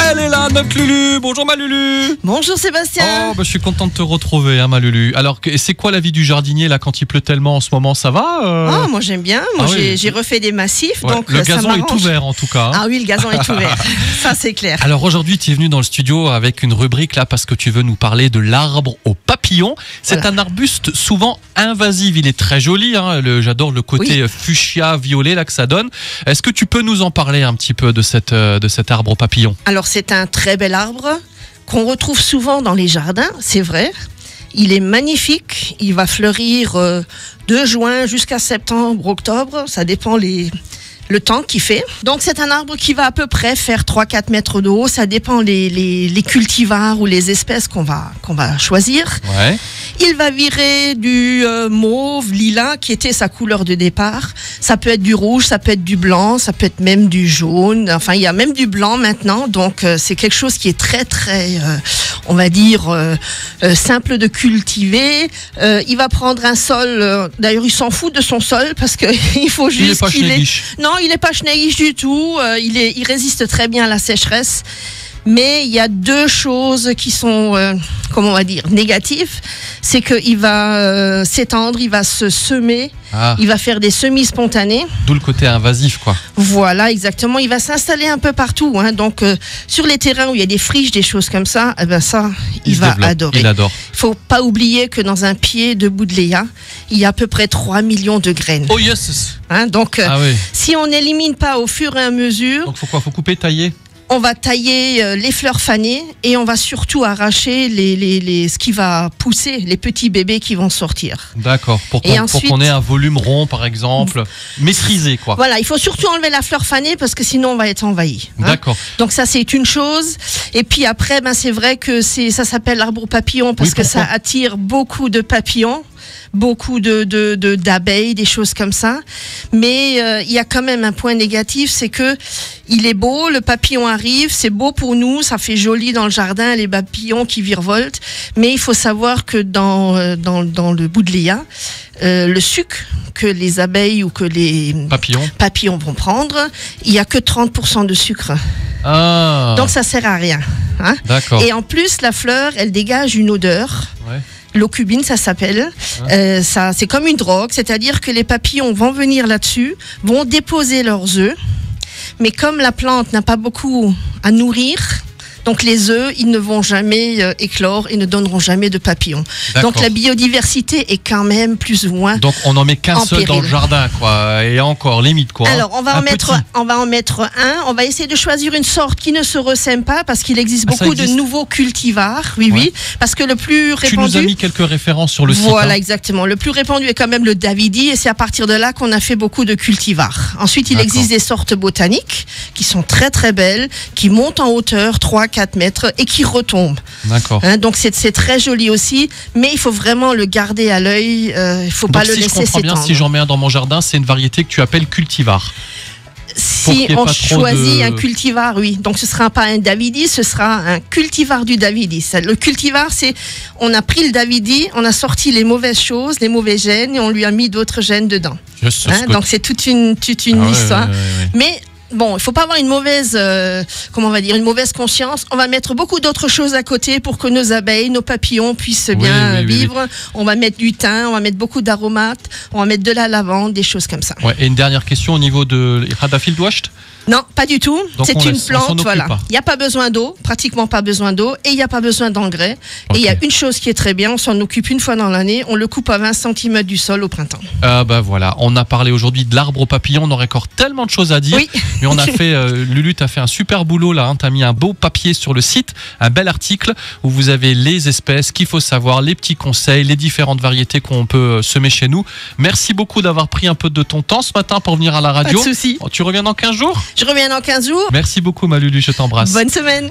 Elle est là, notre Lulu. Bonjour ma Lulu. Bonjour Sébastien. Oh, je suis content de te retrouver, ma Lulu. Alors, c'est quoi la vie du jardinier là quand il pleut tellement en ce moment? Ça va Moi j'aime bien. J'ai refait des massifs, ouais, donc le ça gazon m'arrange. est ouvert en tout cas. Ah oui, le gazon est ouvert. Ça c'est clair. Alors aujourd'hui, tu es venu dans le studio avec une rubrique là parce que tu veux nous parler de l'arbre aux papillons. C'est Voilà. un arbuste souvent invasif. Il est très joli. J'adore le côté fuchsia violet là que ça donne. Est-ce que tu peux nous en parler un petit peu de cet arbre aux papillons? Alors c'est un très bel arbre qu'on retrouve souvent dans les jardins, c'est vrai. Il est magnifique. Il va fleurir de juin jusqu'à septembre, octobre. Ça dépend le temps qu'il fait. Donc c'est un arbre qui va à peu près faire 3-4 mètres de haut. Ça dépend les cultivars ou les espèces qu'on va choisir. Ouais. Il va virer du mauve, lilas, qui était sa couleur de départ. Ça peut être du rouge, ça peut être du blanc, ça peut être même du jaune. Enfin, il y a même du blanc maintenant. Donc c'est quelque chose qui est très, très, on va dire, simple de cultiver. Il va prendre un sol. D'ailleurs, il s'en fout de son sol parce que il faut juste Il est pas schneegisch. Non, il n'est pas schneegisch du tout. Il résiste très bien à la sécheresse. Mais il y a deux choses qui sont, comment on va dire, négatives. C'est qu'il va s'étendre, il va se semer, il va faire des semis spontanés. D'où le côté invasif, quoi. Voilà, exactement. Il va s'installer un peu partout. Donc, sur les terrains où il y a des friches, des choses comme ça, ça, il va adorer. Il adore. Il faut pas oublier que dans un pied de Buddleia, il y a à peu près 3 millions de graines. Oh yes. Donc, oui. si on n'élimine pas au fur et à mesure... Donc, faut couper, tailler? On va tailler les fleurs fanées et on va surtout arracher ce qui va pousser, les petits bébés qui vont sortir. D'accord, pour qu'on ait un volume rond par exemple, maîtrisé quoi. Voilà, il faut surtout enlever la fleur fanée parce que sinon on va être envahi. D'accord. Donc ça c'est une chose. Et puis après, c'est vrai que ça s'appelle l'arbre aux papillons parce que ça attire beaucoup de papillons. Beaucoup d'abeilles, des choses comme ça. Mais il y a quand même un point négatif, c'est que il est beau, le papillon arrive, c'est beau pour nous, ça fait joli dans le jardin, les papillons qui virevoltent. Mais il faut savoir que dans le Buddleia, le sucre que les abeilles ou que les papillons vont prendre, il n'y a que 30% de sucre. Ah. Donc ça sert à rien. D'accord. Et en plus, la fleur, elle dégage une odeur. Ouais. L'ocubine, ça s'appelle. C'est comme une drogue, c'est-à-dire que les papillons vont venir là-dessus, vont déposer leurs œufs, mais comme la plante n'a pas beaucoup à nourrir, donc les œufs, ils ne vont jamais éclore et ne donneront jamais de papillons. Donc la biodiversité est quand même plus ou moins. Donc on n'en met qu'un seul dans le jardin, quoi. Et encore limite, quoi. Alors on va en mettre un. On va essayer de choisir une sorte qui ne se ressème pas parce qu'il existe beaucoup de nouveaux cultivars. Oui, parce que le plus répandu. Tu nous as mis quelques références sur le site. Voilà, exactement. Le plus répandu est quand même le Davidi et c'est à partir de là qu'on a fait beaucoup de cultivars. Ensuite, il existe des sortes botaniques qui sont très très belles, qui montent en hauteur 3-4 mètres et qui retombent. D'accord. Donc c'est très joli aussi, mais il faut vraiment le garder à l'œil. Il faut pas le laisser s'étendre. Si j'en mets un dans mon jardin, c'est une variété que tu appelles cultivar. Si on choisit un cultivar, oui. Donc ce sera pas un Davidi, ce sera un cultivar du Davidi. Le cultivar, on a pris le Davidi, on a sorti les mauvaises choses, les mauvais gènes et on lui a mis d'autres gènes dedans. Donc c'est toute une histoire. Mais bon, il faut pas avoir une mauvaise, une mauvaise conscience. On va mettre beaucoup d'autres choses à côté pour que nos abeilles, nos papillons puissent bien vivre. On va mettre du thym, on va mettre beaucoup d'aromates, on va mettre de la lavande, des choses comme ça. Ouais, et une dernière question au niveau de Radafildwasht? Non, pas du tout. C'est une plante, voilà. Il n'y a pas besoin d'eau, pratiquement pas besoin d'eau, et il n'y a pas besoin d'engrais. Et il y a une chose qui est très bien, on s'en occupe une fois dans l'année, on le coupe à 20 cm du sol au printemps. Voilà, on a parlé aujourd'hui de l'arbre aux papillons, on aurait encore tellement de choses à dire. Oui. Mais on a fait, Lulu, tu as fait un super boulot là, tu as mis un beau papier sur le site, un bel article où vous avez les espèces qu'il faut savoir, les petits conseils, les différentes variétés qu'on peut semer chez nous. Merci beaucoup d'avoir pris un peu de ton temps ce matin pour venir à la radio. Pas de souci. Tu reviens dans 15 jours? Je reviens dans 15 jours. Merci beaucoup ma Lulu, je t'embrasse. Bonne semaine.